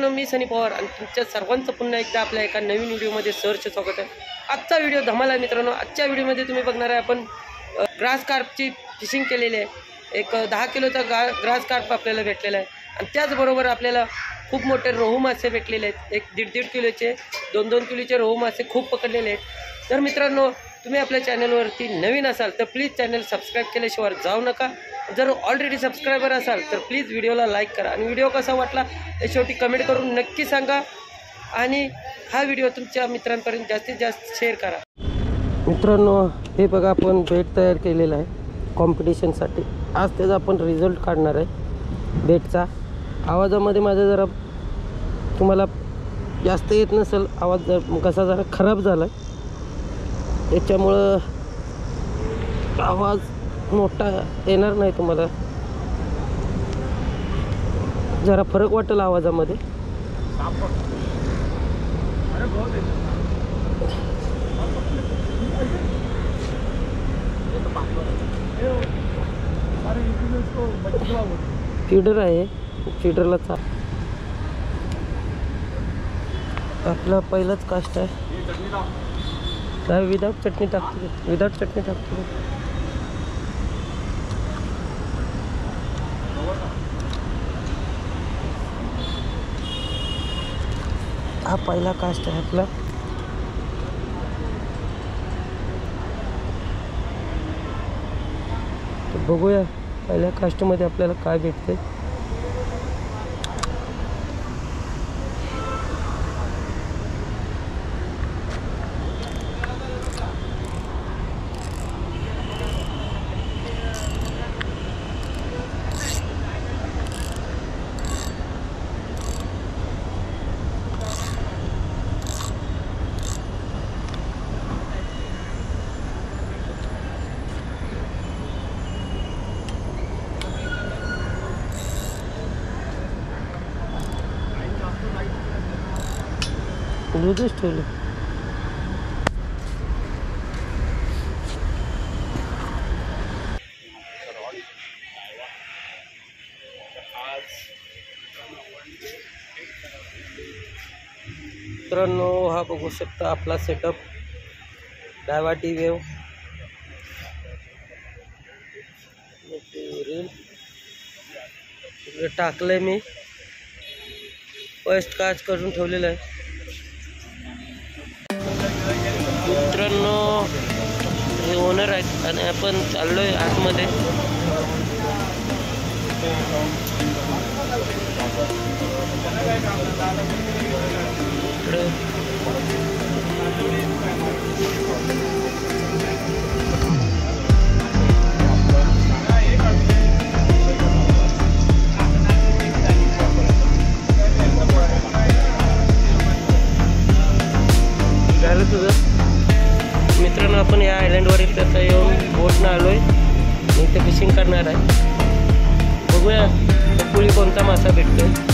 मित्रांनो, मी सनी पवार आणि तुमच्या सर्वांचं पुन्हा एकदा आपल्या एका नवीन व्हिडिओमध्ये सहर्ष स्वागत आहे। आजचा व्हिडिओ धमाल आहे मित्रांनो। आजच्या व्हिडिओमध्ये तुम्ही बघणार आहे आपण ग्रास कार्पची फिशिंग केलेली आहे। एक 10 किलोचा ग्रास कार्प आपल्याला भेटलेला आहे आणि त्याचबरोबर आपल्याला खूप मोठे रोहू मासे भेटलेले आहेत। एक 1.5 किलोचे 2-2 किलोचे रोहू मासे खूप पकडलेले आहेत। तर मित्रांनो, तुम्ही आपल्या चॅनलवरती नवीन असाल तर प्लीज चॅनल सबस्क्राईब केल्याशिवाय जाऊ नका। जर ऑलरेडी सबस्क्रायबर असाल तर प्लीज व्हिडिओला लाईक करा आणि व्हिडिओ कसा वाटला हे शेवटी कमेंट करून नक्की सांगा आणि हा व्हिडिओ तुमच्या मित्रांपर्यंत जास्तीत जास्त शेअर करा। मित्रांनो, हे बघा आपण बेट तयार केलेला आहे कॉम्पिटिशनसाठी। आज त्याचा आपण रिझल्ट काढणार आहे बेटचा। आवाजामध्ये माझा जरा तुम्हाला जास्त येत नसेल, आवाज कसा जरा खराब झाला आहे त्याच्यामुळं आवाज मोठा येणार नाही, तुम्हाला जरा फरक वाटेल आवाजामध्ये। फीडर आहे, फीडरला आपला पहिलाच कास्ट आहे। विदाउट चटणी टाकतो, विदाउट चटणी टाकतो। हा पहिला कास्ट आहे आपला। तर बघूया पहिल्या कास्टमध्ये आपल्याला काय भेटते। लूजच ठेवलं। मित्रांनो, हा बघू शकता आपला सेटअप डायवाटी वेव इकडे टाकलंय मी, फर्स्ट कास्ट करून ठेवलेलं आहे। मित्रांनो, हे ओनर आहेत आणि आपण चाललोय आतमध्ये। झालं तुझं? मित्रांनो, आपण या आयलंडवरील त्याचा येऊन बोटनं आलोय, इथे फिशिंग करणार आहे। बघूया पुढे कोणता मासा भेटतोय।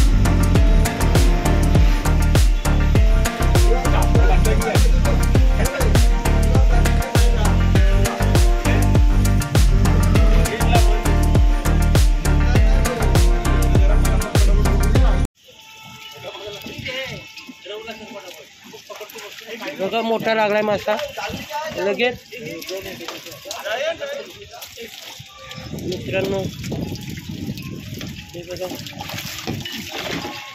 बघा मोठा लागलाय मासा लगेच। मित्रांनो, हे बघा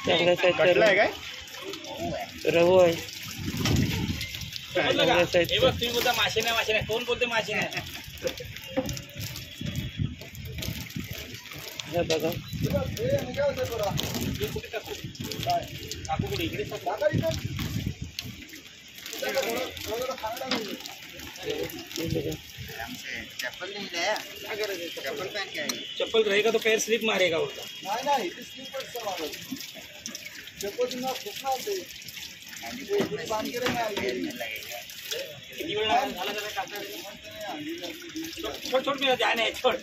चांगल्या साईजचा रवू आहे, चांगल्या साईजचा। मासे नाही कोण बोलते मासे नाही? हे बघा चप्पल रहेगा तो पैर स्लिप मारेगा उसका। छोड़ मेरा ध्यान है, छोड़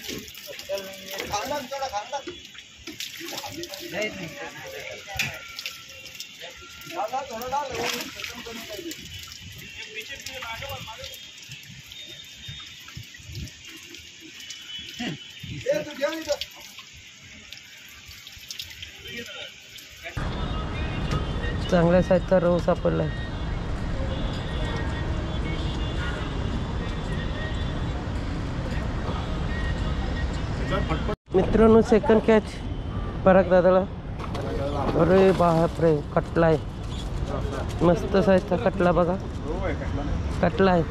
चांगल्या साईजचा रव सापडला आहे. मित्रांनो सेकंड कॅच पराग दादाला. अरे बापरे, कटला आहे. मस्त साईजचा कटला बघा. कटला आहे,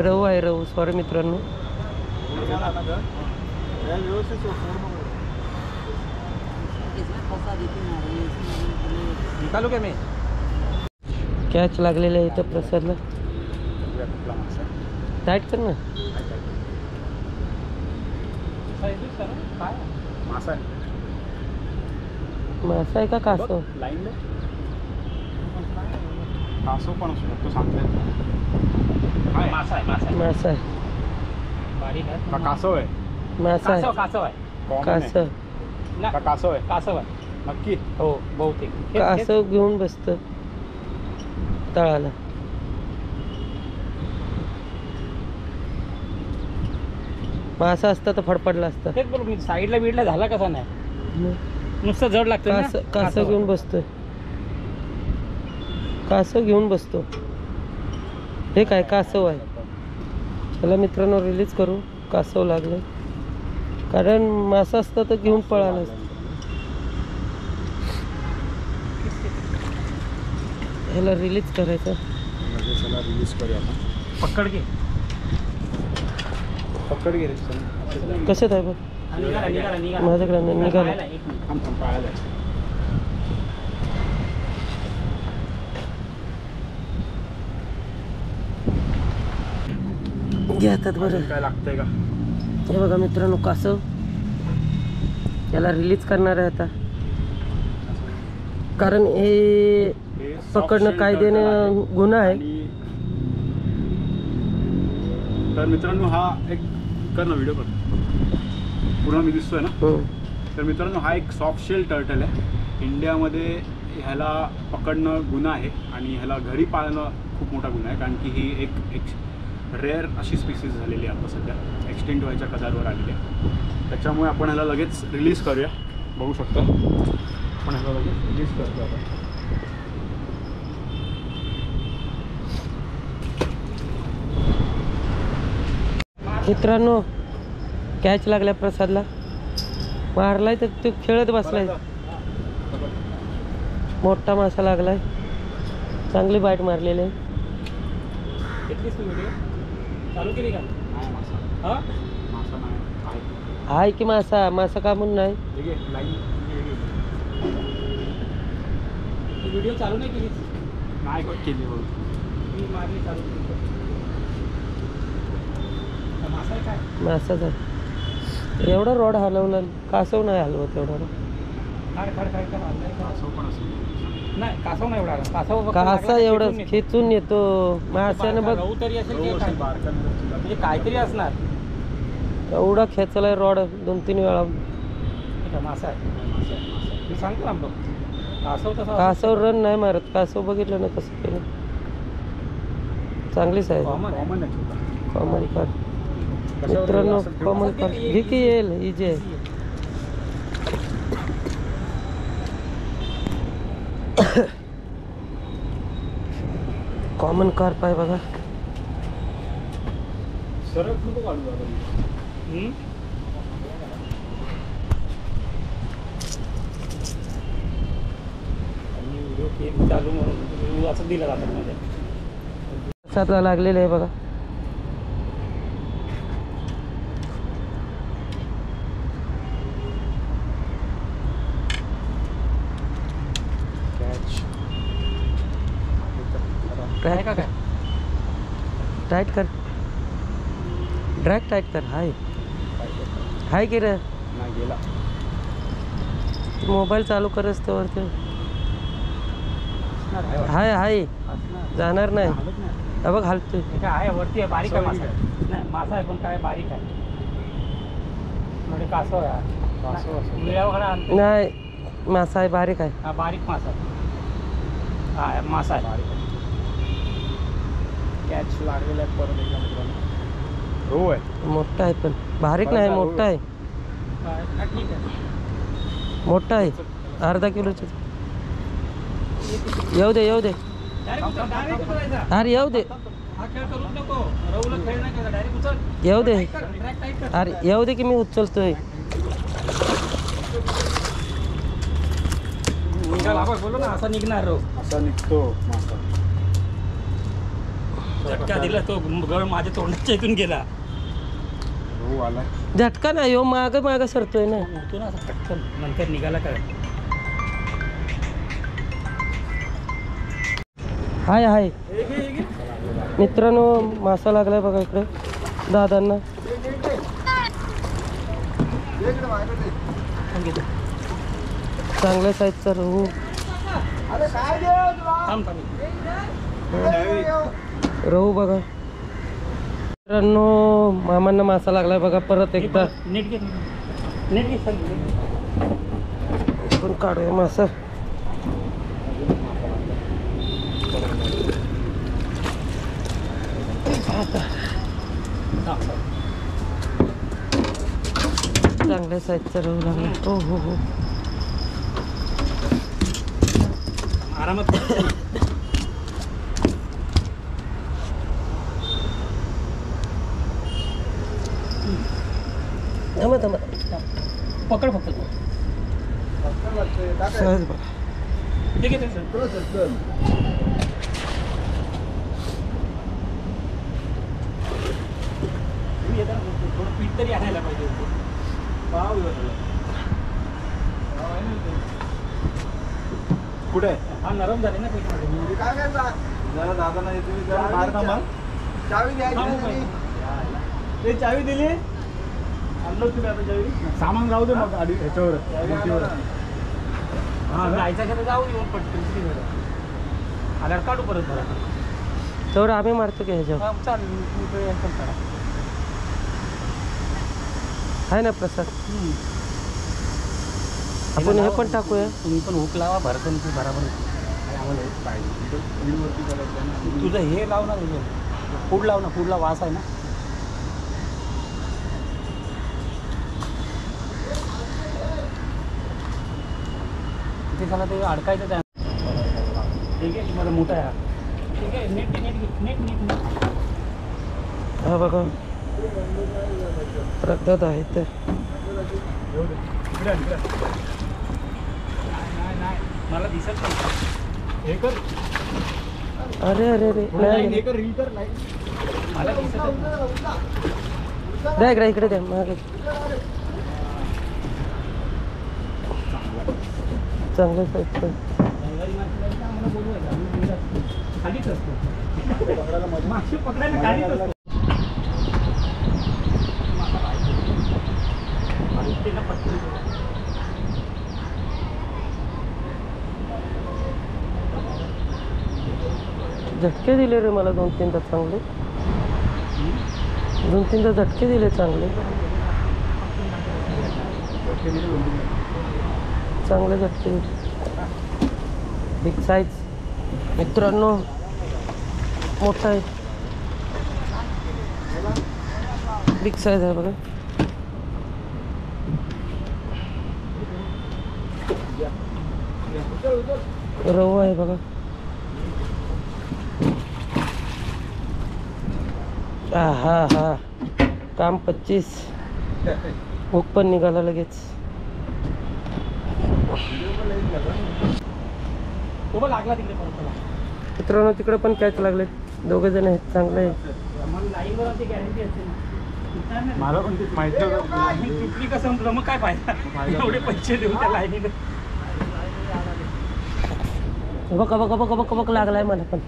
रव आहे, रव. सॉरी मित्रांनो. कॅच लागलेले आहे इथं प्रसादला. टाईट कर ना. मासा आहे का कासव? कासव पण असू शकतो, सांगता येत नाही. मासा आहे. मासा आहे का कासव आहे? मासा आहे. कासव आहे. कासव का कासव आहे? कासव आहे नक्की. हो बहुतेक कासव घेऊन बसतं तळाला. मासा असता तर फडफडला असता. तेच बरोबर. साईडला बीडला झाला कसा नाही, नुसतं जड लागतं. कासव घेऊन बसतोय. कासव घेऊन बसतो. हे काय कासव आहे. चला मित्रांनो रिलीज करू. कासव लागले, कारण मासा असता तर घेऊन पळाला असता. ह्याला रिलीज करायचं. रिलीज करूया. पकड घे, पकड घे. कसं आहे बघ माझ्याकडे निघाला. घेतात बरं. काय लागतंय का? हे बघा मित्रांनो कासव. याला रिलीज करणार आहे आता, कारण हे पकडणं कायद्याने गुन्हा आहे. तर मित्रांनो हा एक कर ना व्हिडिओ कर पूर्ण मी दिसतोय ना. तर मित्रांनो हा एक सॉफ्ट शेल टर्टल आहे. इंडियामध्ये ह्याला पकडणं गुन्हा आहे आणि ह्याला घरी पाळणं खूप मोठा गुन्हा आहे, कारण की ही एक रेअर अशी स्पीसीज झालेली आहे. आता सध्या एक्सटेंट व्हायच्या कदारवर आलेली आहे. त्याच्यामुळे आपण ह्याला लगेच रिलीज करूया. बघू शकतो आपण ह्याला लगेच रिलीज करतो आता. मित्रांनो कॅच लागल्या प्रसादला. मारलाय तर तो खेळत बसलाय. मोठा मासा लागलाय. चांगली बाईट मारलेली आहे. चालू केली का? हाय की मासा. मासा का म्हणून नाही. व्हिडिओ चालू नाही केली. नाही केली मी मारली चालू. मासाच आहे. एवढा रॉड हलवला. कासव नाही हलवत एवढा. कासव नाही एवढा. कासा एवढं खेचून येतो. माशाने बघ तरी असेल म्हणजे काहीतरी असणार. एवढा खेचलाय रॉड 2-3 वेळा. मासा आहे. मी सांगतो ना कासव तसा. कासव रन नाही मारत. कासव बघितलं ना कसं केलं. चांगलीच आहे. कॉमन कर मित्रांनो. कॉमन कर घे की येईल. इजी आहे. कॉमन कार्प आहे बघा. सरळ काढू. चालू म्हणून असं दिलं जातं मध्ये. सातला लागलेलं आहे बघा. टाईट का काय? टाईट कर. ड्रॅग टाईट कर. हाय की रे. नाही गेला. मोबाईल चालू करस तर वरती. हाय जाणार नाही. बघ हालतोय. आहे वरती आहे. बारीक आहे मासा. नाही मासा आहे पण काय बारीक आहे. म्हणजे कासव आहे. नाही मासा आहे. बारीक आहे. हा बारीक मासा. हा मासा आहे. कॅच लागलेला आहे परत एकदा मित्रांनो. हो आहे. मोठा आहे पण बारीक नाही. मोठा आहे. ठीक आहे. मोठा आहे. अर्धा किलोचा. येऊ दे येऊ दे अरे येऊ दे येऊ दे अरे येऊ दे की मी उचलतोय. बोलो ना असा निघणार असा निघतो मासा. झटका दिला तो गळ माझ्या तोंडाच्या इथून गेला. हो आलाय. झटका नाही हो माग माग सरतोय ना. उठतो ना असं पटकन नंतर निघाला काय. हाय हाय मित्रांनो मासा लागलाय बघा इकडे दादांना. चांगल्या साईजचा रहू. रहू बघा मित्रांनो मामांना मासा लागलाय बघा परत एकदा. नीट घे नीट घे पण काढूया मासा. चांगल्या साईजचा रहू लागला. हो हो हो आरामात. थांबा थांबा पकड फक्त सहज बघा. ठीक आहे थोडं पीठ तरी आणायला पाहिजे. कुठे हा नरम झाले ना पीठ मध्ये. जरा दादांना तुम्ही जरा बाहेर थांबा. चावी दिली आणलं तुम्ही आता चावी. सामान राहू दे मग आधी ह्याच्यावर. हा जायचं का जाऊ येऊन पटकन आल्यावर काढू परत बरं. तेवढं आम्ही मारतो की ह्याच्यावर चालेल आहे ना प्रसाद. आपण हे पण टाकूया. तुम्ही पण हुक लावा भरकन ती बराबर. तुझं हे लाव ना फूड लाव ना. फूडला वास आहे ना. तिथे झाला ते अडकायचं त्या. ठीक आहे तुम्हाला मोठा आहे. ठीक आहे नीट नीट नीट नीट नीट. हा बघा प्रगत आहे ते. नाही मला दिसत नाही. हे कर. अरे अरे अरे नाही हे कर रील कर लाईक. मला दिसत नाही. द्या इकडे इकडे द्या मागे. चांगलं साईजचं. खालीच असतो. मासे पकडायला खालीच असतो. झटके दिले रे मला 2-3दा चांगले. 2-3दा झटके दिले चांगले. चांगले झटके दिले. बिग साईज मित्रांनो मोठा आहे. बिग साईज आहे बघा. रहू आहे बघा. हा हा काम 25. हुक पण निघाला लगेच. लागला तिकडे परत. मित्रांनो तिकडे पण कॅच लागले. दोघे जण आहेत चांगले आहेत. लाईनवर आमची गॅरंटी असते ना. मला पण तेच माहिती होतं. तुटली का संपलं मग काय फायदा. एवढे पैसे देऊन त्या लाईनीला. बघा बघा बघा बघा बघ लागलाय मला पण.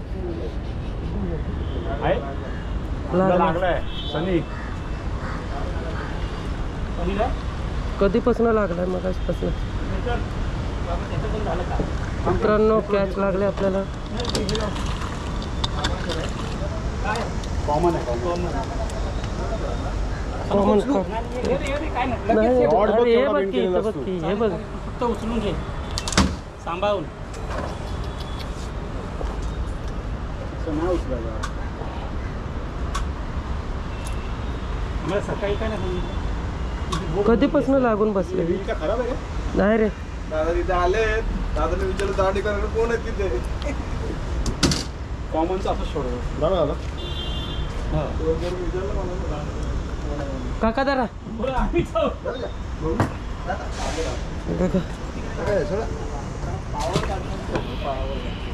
लागलाय सनी. कधीपासून लागलाय मगाचपासून. मित्रांनो कॅच लागले आपल्याला. कॉमन आहे कॉमन काय नाही. नाही Rod बघ अरे हे केवढा बघ bend की केलेला इथं बघ असतो. की हे बघ. फक्त उचलून घे सांभाळून. नाही उचलायला. मला सकाळी काय नाही. कधीपासून लागून बसले. रील का खराब आहे का? नाही रे दादा तिथे आले, दादाने विचारलं दाढी करायला कोण आहे तिथे. कॉमनचं असं सोडलं बरं झालं. विचारलं मला काका जरा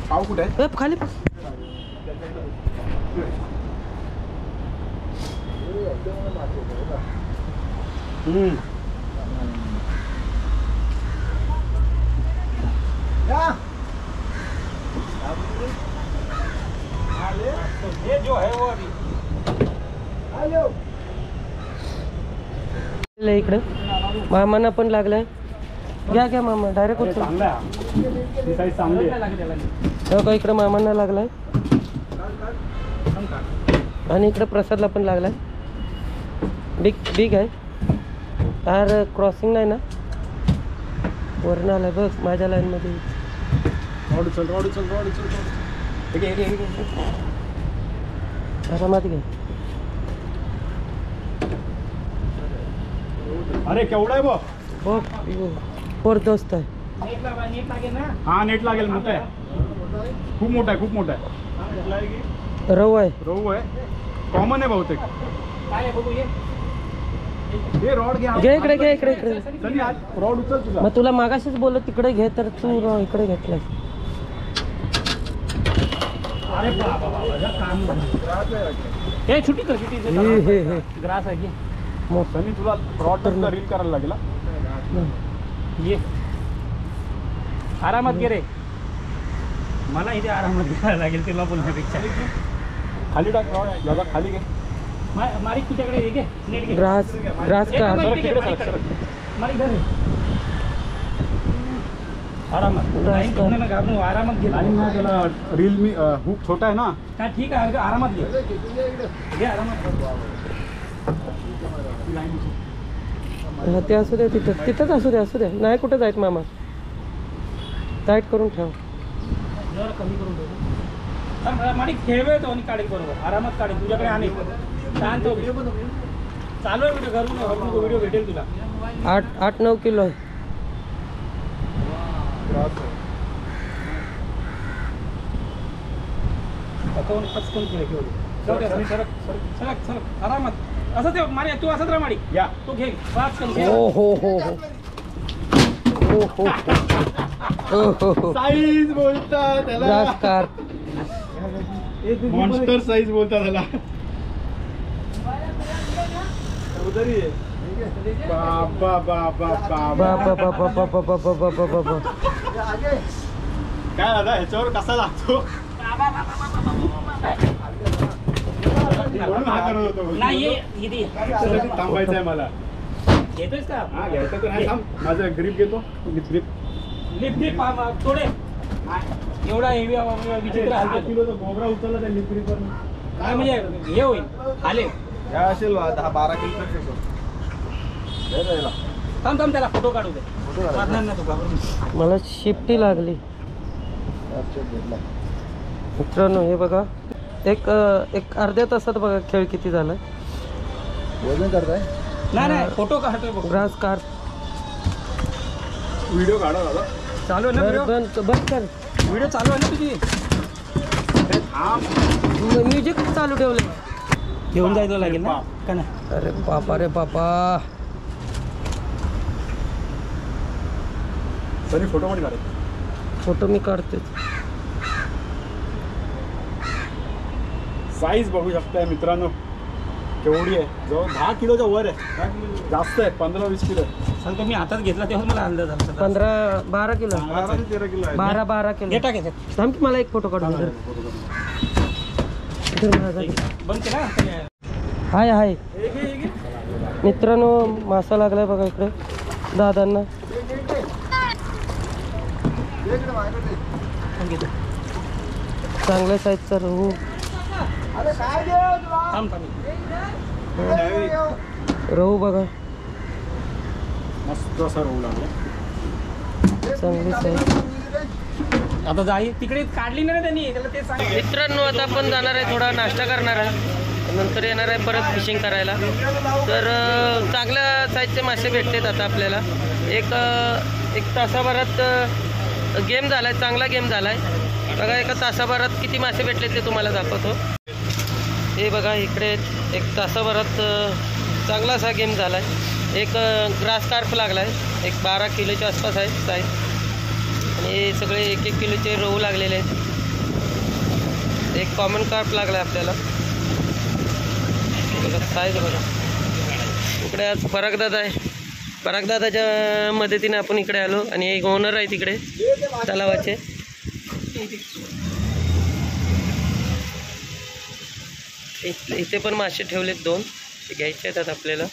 पाव कुठे आहे? ए, खाली बस. ये जो है वो अभी इकडे मामांना पण लागलाय. घ्या घ्या मामा डायरेक्ट हे होतो. चांगलं आहे. ही साईज चांगली आहे. का इकडे मामांना लागलाय आणि इकडे प्रसादला पण लागलाय. बिग बिग आहे यार. क्रॉसिंग नाही ना वरून आलाय बघ माझ्या लाईन मध्ये. रॉड उचल. ठीक आहे. आरामात घे. अरे केवढा आहे बघ. हो जबरदस्त आहे. नेट लागेल ना. हा नेट लागेल. मोठा आहे. खूप मोठा आहे. रव आहे. रोहू आहे. कॉमन आहे बहुतेक. काय आहे बघू ये. हे रॉड घ्या. घे इकडे इकडे. चल आज रॉड उचल तुझा. मग तुला मागाशीच बोलत तिकडे घे तर तू इकडे घेतलाय. अरे बाबा काम हे छुट्टी कर हे ग्रास आहे की सनी तुला रॉड तर रील करायला लागेल. ये आरामात घे रे. मला इथे आरामात घ्यायला लागेल तुला बोलण्यापेक्षा. खाली टाक रॉड. दादा खाली घे. मारी तुझ्याकडे हे घे. नेट घे. ग्रास का मारी घे. आरामात घाबरू. आरामात घे. आणि ना त्याला रील मी हुक छोटा आहे ना. हा ठीक आहे. आरामात घे. घे आरामात. ते असू दे तिथंच असू दे. नाही कुठं जायत मामा. टाईट करून ठेव. जरा कमी करून ठेव. माडी खेळवेतो आणि काढेल बरोबर. आरामात काढेल. तुझ्याकडे आणि शांत हो. चालू आहे व्हिडिओ. घरून व्हिडिओ भेटेल तुला. 8-9 किलो आहे. पचकन खेळ घेऊ. सरक आरामात. असं ते मारी तू असंच राहा माडी. या तू घे. पचकन घे. हो. साईज बोलतात त्याला. ग्रास कार मॉन्स्टर साईज बोलतात त्याला. बाबा काय दादा ह्याच्यावर कसा लागतो. म्हणून हा करत होतो. नाही इथे त्यासाठी थांबायचं आहे मला. घेतोयस का? हा घ्यायचं तर नाही. थांब माझं ग्रीप घेतो. ग्रीप लिप थोडे एवढा हेवी विचित्र 10 किलोचा गोबरा उचलला त्या लिप ग्रीपवर. काय म्हणजे हे होईल. आले काय असेल 10-12 किलो. थांब त्याला फोटो काढू दे. वाढणार ना तुका. मला शिफ्टी लागली. मित्रांनो हे बघा एक अर्ध्या तासात बघा खेळ किती झाला. वजन करताय? नाही फोटो काढतोय बघ. ग्रास कार व्हिडिओ काढा दादा. चालू आहे ना व्हिडिओ. बंद कर. व्हिडिओ चालू आहे ना तुझी. म्युझिक चालू ठेवलं. घेऊन जायला लागेल ना का नाही. अरे बापा. तरी फोटो पण काढा. फोटो मी काढते. साईज बघू शकताय मित्रांनो केवढी आहे. जवळ 10 किलोच्या वर आहे. जास्त आहे. 15-20 किलो आहे. सांगतो मी हातात घेतला तेव्हा मला अंदाज आला. 15-12 किलो. 12-13 किलो आहे. 12 किलो. हे टाकायचं. थांब की मला एक फोटो काढून दे. बंद केला. हाय मित्रांनो मासा लागलाय बघा इकडे दादांना. चांगल्या साईजचा रहू. रहू बघा मस्त असं रोल लागला. चांगली साईज. आता जाई तिकडे काढली ना त्यांनी. त्याला ते सांग. मित्रांनो आता आपण जाणार आहे. थोडा नाश्ता करणार आहे. नंतर येणार आहे परत फिशिंग करायला. तर चांगल्या साईजचे मासे भेटतात आता आपल्याला. एक तासाभरात गेम झाला आहे, चांगला गेम झाला आहे बघा. एका तासाभरात किती मासे भेटले ते तुम्हाला दाखवतो. हे बघा इकडे एक तासाभरात चांगला असा गेम झाला आहे. एक ग्रास कार्प लागला आहे, एक 12 किलोच्या आसपास आहे साईज. आणि हे सगळे 1-1 किलोचे रहू लागलेले आहेत. एक कॉमन कार्प लागला आहे आपल्याला बघा, साईज बघा. इकडे आज परागदादा आहे, परागदादाच्या मदतीने आपण इकडे आलो. आणि एक ओनर आहे तिकडे तलावाचे. इथे पण मासे ठेवलेत 2, ते घ्यायचे आहेत आपल्याला.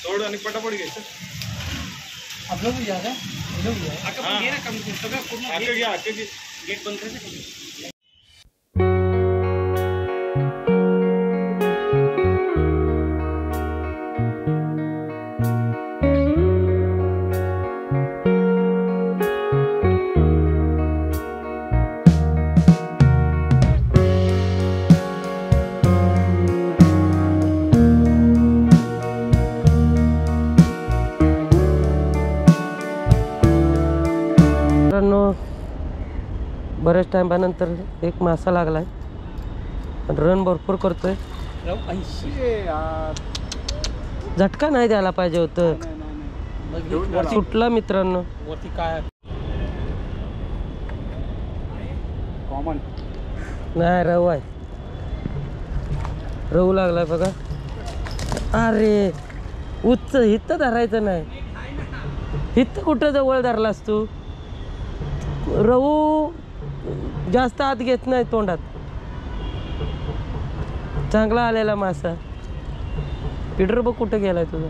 सोड आणि पटापट घ्यायचं. आपलं पण घ्या का? गेट बंद करायचं. मित्रांनो बऱ्याच टायमानंतर एक मासा लागलाय. रन भरपूर करतोय. झटका नाही द्यायला पाहिजे होतं, सुटला मित्रांनो. वरती काय कॉमन नाही रहू आहे, रहू लागलाय बघा. अरे उच्च हित्त धरायचं नाही, हित्त कुठं जवळ धरलास तू. रहू जास्त आत घेत नाही तोंडात. चांगला आलेला मासा. पिडर बघ कुठं गेलाय तुझा.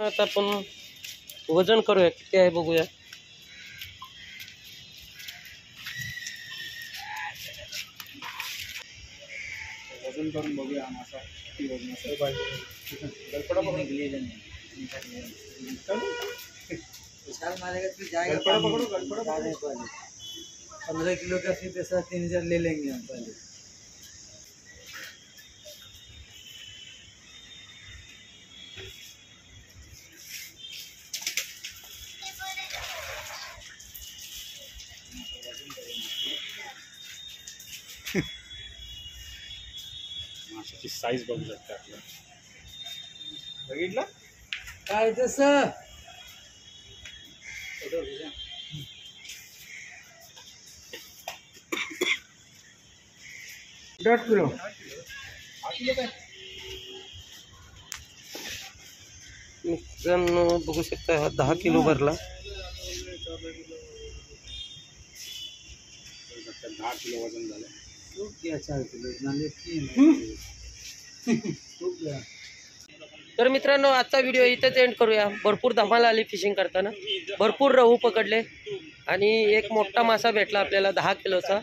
आता आपण वजन करूया किती आहे बघूया. वजन करून बघूया मासा किती वजन असेल. पकड़ो 15 किलो का फिर पैसा 3000 ले लेंगे हम पहले. माशाची साईज बघू शकता आपल्याला. बघितलं काय तसं 8 किलो. मित्रांनो बघू शकता हा 10 किलो भरला. 10 किलो वजन झालं. खूप गया 4 किलो नाले खूप गया. तर मित्रांनो आजचा व्हिडिओ इथेच एंड करूया. भरपूर धमाल आली फिशिंग करताना, भरपूर रहू पकडले आणि एक मोठा मासा भेटला आपल्याला 10 किलोचा.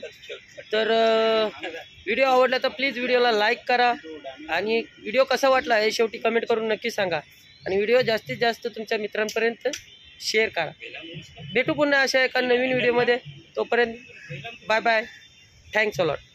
तर व्हिडिओ आवडला तर प्लीज व्हिडिओला लाईक करा आणि व्हिडिओ कसा वाटला हे शेवटी कमेंट करून नक्की सांगा. आणि व्हिडिओ जास्तीत जास्त तुमच्या मित्रांपर्यंत शेअर करा. भेटू पुन्हा अशा एका नवीन व्हिडिओमध्ये. तोपर्यंत bye bye. Thanks a lot.